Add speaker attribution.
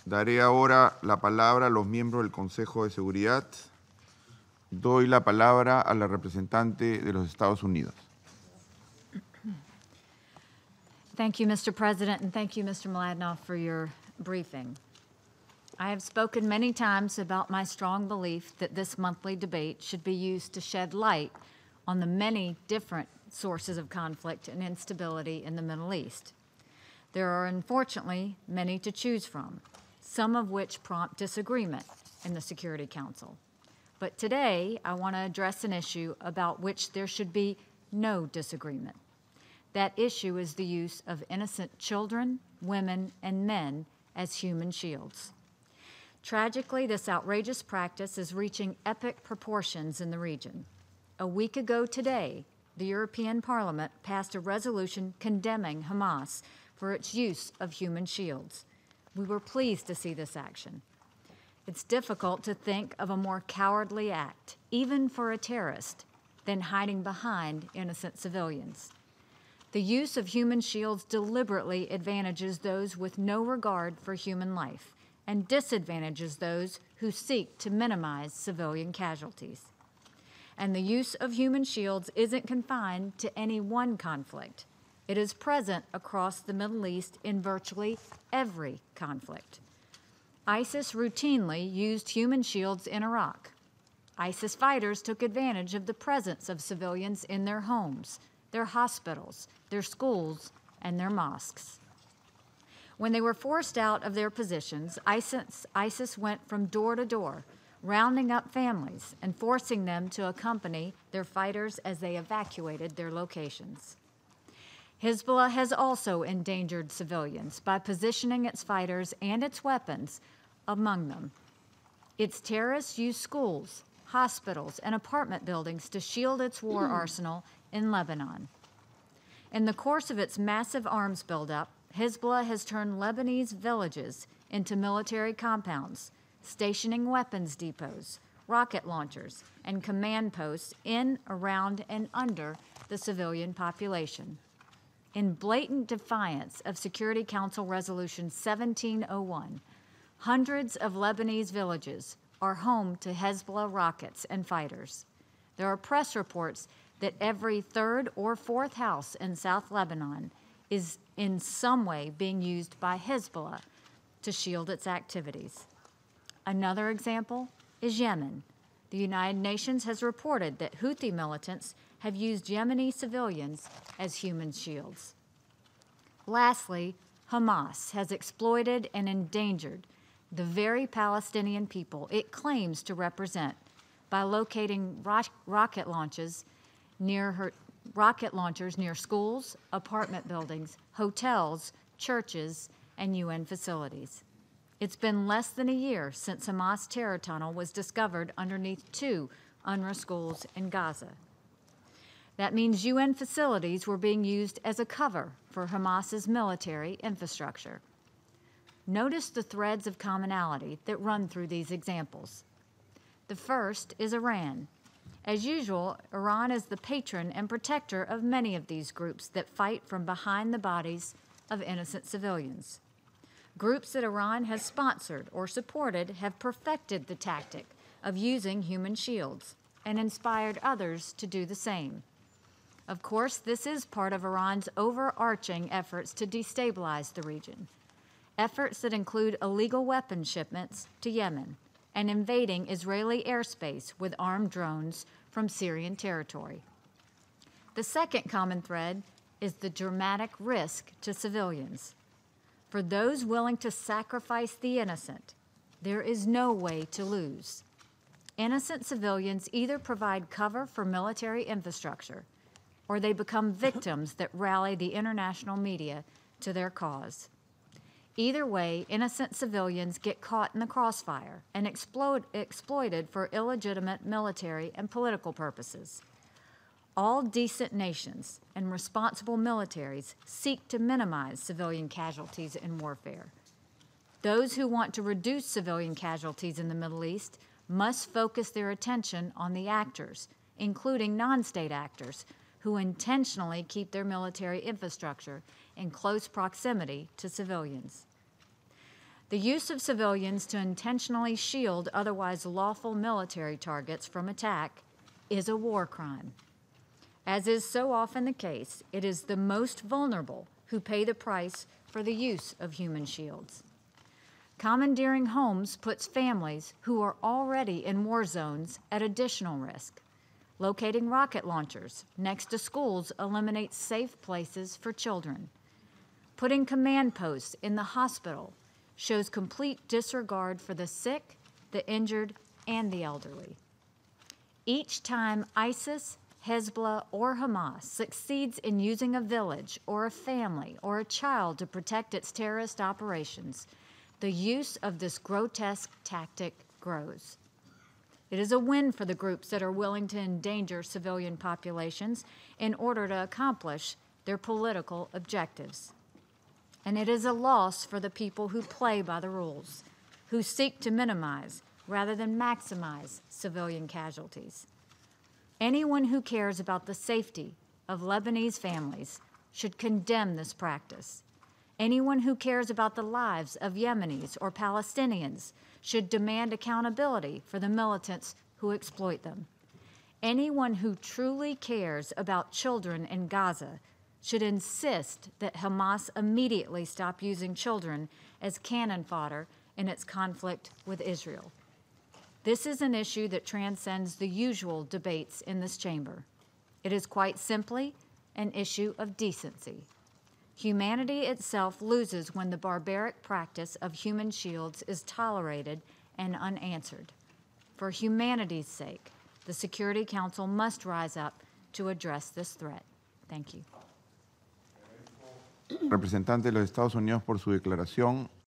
Speaker 1: Daré ahora la palabra a los miembros del Consejo de Seguridad. Doy la palabra a la representante de los Estados Unidos.
Speaker 2: Thank you, Mr. President, and thank you, Mr. Mladenoff, for your briefing. I have spoken many times about my strong belief that this monthly debate should be used to shed light on the many different sources of conflict and instability in the Middle East. There are unfortunately many to choose from, some of which prompt disagreement in the Security Council. But today, I want to address an issue about which there should be no disagreement. That issue is the use of innocent children, women, and men as human shields. Tragically, this outrageous practice is reaching epic proportions in the region. A week ago today, the European Parliament passed a resolution condemning Hamas for its use of human shields. We were pleased to see this action. It's difficult to think of a more cowardly act, even for a terrorist, than hiding behind innocent civilians. The use of human shields deliberately advantages those with no regard for human life and disadvantages those who seek to minimize civilian casualties. And the use of human shields isn't confined to any one conflict. It is present across the Middle East in virtually every conflict. ISIS routinely used human shields in Iraq. ISIS fighters took advantage of the presence of civilians in their homes, their hospitals, their schools, and their mosques. When they were forced out of their positions, ISIS went from door to door, rounding up families and forcing them to accompany their fighters as they evacuated their locations. Hezbollah has also endangered civilians by positioning its fighters and its weapons among them. Its terrorists use schools, hospitals, and apartment buildings to shield its war arsenal in Lebanon. In the course of its massive arms buildup, Hezbollah has turned Lebanese villages into military compounds, stationing weapons depots, rocket launchers, and command posts in, around, and under the civilian population. In blatant defiance of Security Council Resolution 1701, hundreds of Lebanese villages are home to Hezbollah rockets and fighters. There are press reports that every third or fourth house in South Lebanon is in some way being used by Hezbollah to shield its activities. Another example is Yemen. The United Nations has reported that Houthi militants have used Yemeni civilians as human shields. Lastly, Hamas has exploited and endangered the very Palestinian people it claims to represent by locating rocket launchers near schools, apartment buildings, hotels, churches, and UN facilities. It's been less than a year since Hamas terror tunnel was discovered underneath 2 UNRWA schools in Gaza. That means UN facilities were being used as a cover for Hamas's military infrastructure. Notice the threads of commonality that run through these examples. The first is Iran. As usual, Iran is the patron and protector of many of these groups that fight from behind the bodies of innocent civilians. Groups that Iran has sponsored or supported have perfected the tactic of using human shields and inspired others to do the same. Of course, this is part of Iran's overarching efforts to destabilize the region, efforts that include illegal weapon shipments to Yemen and invading Israeli airspace with armed drones from Syrian territory. The second common thread is the dramatic risk to civilians. For those willing to sacrifice the innocent, there is no way to lose. Innocent civilians either provide cover for military infrastructure or they become victims that rally the international media to their cause. Either way, innocent civilians get caught in the crossfire and exploited for illegitimate military and political purposes. All decent nations and responsible militaries seek to minimize civilian casualties in warfare. Those who want to reduce civilian casualties in the Middle East must focus their attention on the actors, including non-state actors, who intentionally keep their military infrastructure in close proximity to civilians. The use of civilians to intentionally shield otherwise lawful military targets from attack is a war crime. As is so often the case, it is the most vulnerable who pay the price for the use of human shields. Commandeering homes puts families who are already in war zones at additional risk. Locating rocket launchers next to schools eliminates safe places for children. Putting command posts in the hospital shows complete disregard for the sick, the injured, and the elderly. Each time ISIS, Hezbollah, or Hamas succeeds in using a village or a family or a child to protect its terrorist operations, the use of this grotesque tactic grows. It is a win for the groups that are willing to endanger civilian populations in order to accomplish their political objectives. And it is a loss for the people who play by the rules, who seek to minimize rather than maximize civilian casualties. Anyone who cares about the safety of Lebanese families should condemn this practice. Anyone who cares about the lives of Yemenis or Palestinians should demand accountability for the militants who exploit them. Anyone who truly cares about children in Gaza should insist that Hamas immediately stop using children as cannon fodder in its conflict with Israel. This is an issue that transcends the usual debates in this chamber. It is quite simply an issue of decency. Humanity itself loses when the barbaric practice of human shields is tolerated and unanswered. For humanity's sake, the Security Council must rise up to address this threat. Thank you.
Speaker 1: Representante de los Estados Unidos por su declaración.